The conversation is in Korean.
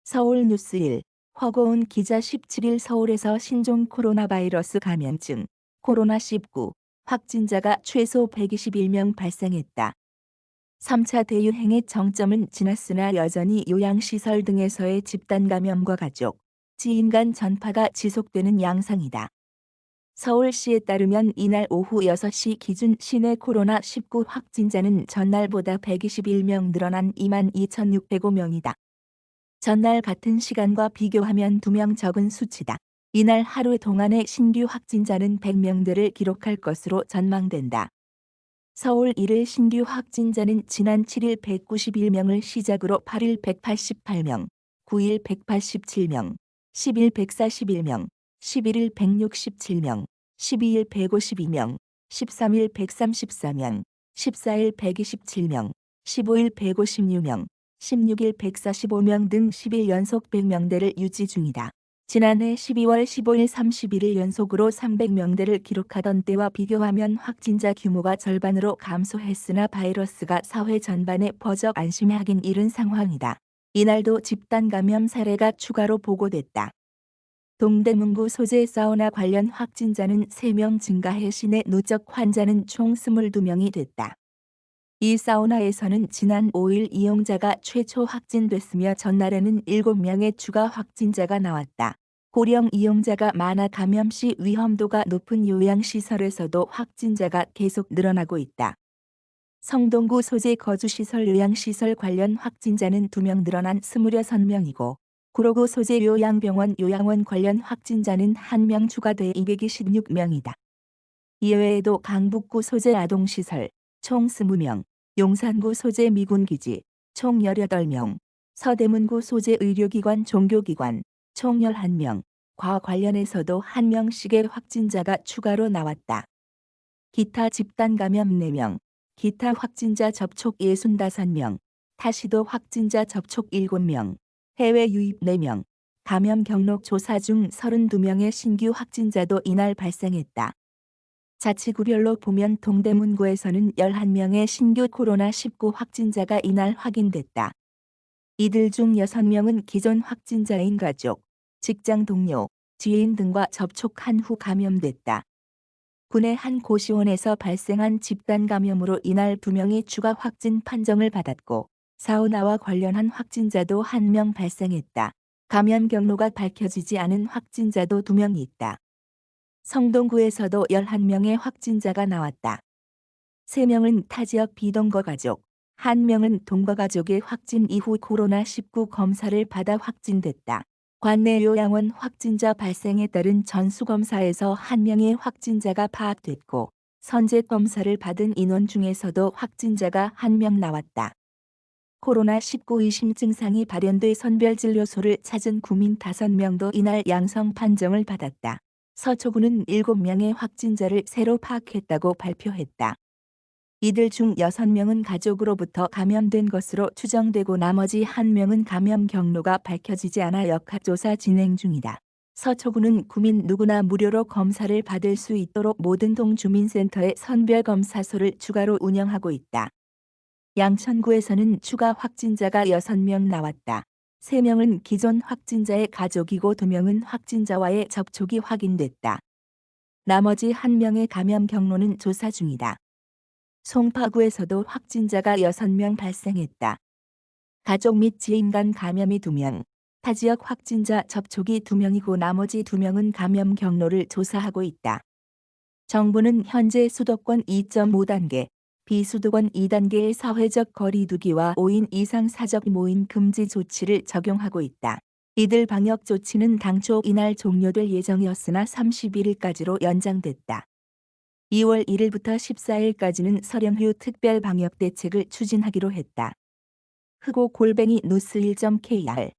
서울 뉴스 1. 허고은 기자 17일 서울에서 신종 코로나 바이러스 감염증 코로나19 확진자가 최소 121명 발생했다. 3차 대유행의 정점은 지났으나 여전히 요양시설 등에서의 집단 감염과 가족, 지인 간 전파가 지속되는 양상이다. 서울시에 따르면 이날 오후 6시 기준 시내 코로나19 확진자는 전날보다 121명 늘어난 22,605명이다. 전날 같은 시간과 비교하면 2명 적은 수치다. 이날 하루 동안의 신규 확진자는 100명대를 기록할 것으로 전망된다. 서울 1일 신규 확진자는 지난 7일 191명을 시작으로 8일 188명, 9일 187명, 10일 141명, 11일 167명, 12일 152명, 13일 134명, 14일 127명, 15일 156명, 16일 145명 등 10일 연속 100명대를 유지 중이다. 지난해 12월 15일 31일 연속으로 300명대를 기록하던 때와 비교하면 확진자 규모가 절반으로 감소했으나 바이러스가 사회 전반에 퍼져 안심하긴 이른 상황이다. 이날도 집단 감염 사례가 추가로 보고됐다. 동대문구 소재 사우나 관련 확진자는 3명 증가해 시내 누적 환자는 총 22명이 됐다. 이 사우나에서는 지난 5일 이용자가 최초 확진됐으며 전날에는 7명의 추가 확진자가 나왔다. 고령 이용자가 많아 감염 시 위험도가 높은 요양시설에서도 확진자가 계속 늘어나고 있다. 성동구 소재 거주시설 요양시설 관련 확진자는 2명 늘어난 26명이고 구로구 소재 요양병원 요양원 관련 확진자는 1명 추가돼 226명이다. 이외에도 강북구 소재 아동시설 총 20명, 용산구 소재 미군기지 총 18명, 서대문구 소재 의료기관 종교기관 총 11명, 과 관련해서도 1명씩의 확진자가 추가로 나왔다. 기타 집단 감염 4명, 기타 확진자 접촉 65명, 타시도 확진자 접촉 7명, 해외 유입 4명, 감염 경로 조사 중 32명의 신규 확진자도 이날 발생했다. 자치구별로 보면 동대문구에서는 11명의 신규 코로나19 확진자가 이날 확인됐다. 이들 중 6명은 기존 확진자인 가족, 직장 동료, 지인 등과 접촉한 후 감염됐다. 군의 한 고시원에서 발생한 집단 감염으로 이날 2명이 추가 확진 판정을 받았고 사우나와 관련한 확진자도 1명 발생했다. 감염 경로가 밝혀지지 않은 확진자도 2명 있다. 성동구에서도 11명의 확진자가 나왔다. 3명은 타지역 비동거 가족, 1명은 동거 가족의 확진 이후 코로나19 검사를 받아 확진됐다. 관내 요양원 확진자 발생에 따른 전수검사에서 1명의 확진자가 파악됐고 선제 검사를 받은 인원 중에서도 확진자가 1명 나왔다. 코로나19 의심 증상이 발현돼 선별진료소를 찾은 구민 5명도 이날 양성 판정을 받았다. 서초구는 7명의 확진자를 새로 파악했다고 발표했다. 이들 중 6명은 가족으로부터 감염된 것으로 추정되고 나머지 1명은 감염 경로가 밝혀지지 않아 역학조사 진행 중이다. 서초구는 구민 누구나 무료로 검사를 받을 수 있도록 모든 동주민센터에 선별검사소를 추가로 운영하고 있다. 양천구에서는 추가 확진자가 6명 나왔다. 3명은 기존 확진자의 가족이고 2명은 확진자와의 접촉이 확인됐다. 나머지 1명의 감염 경로는 조사 중이다. 송파구에서도 확진자가 6명 발생했다. 가족 및 지인 간 감염이 2명, 타 지역 확진자 접촉이 2명이고 나머지 2명은 감염 경로를 조사하고 있다. 정부는 현재 수도권 2.5단계, 비수도권 2단계의 사회적 거리 두기와 5인 이상 사적 모임 금지 조치를 적용하고 있다. 이들 방역 조치는 당초 이날 종료될 예정이었으나 31일까지로 연장됐다. 2월 1일부터 14일까지는 설연휴 특별 방역 대책을 추진하기로 했다. 흑오@뉴스1.kr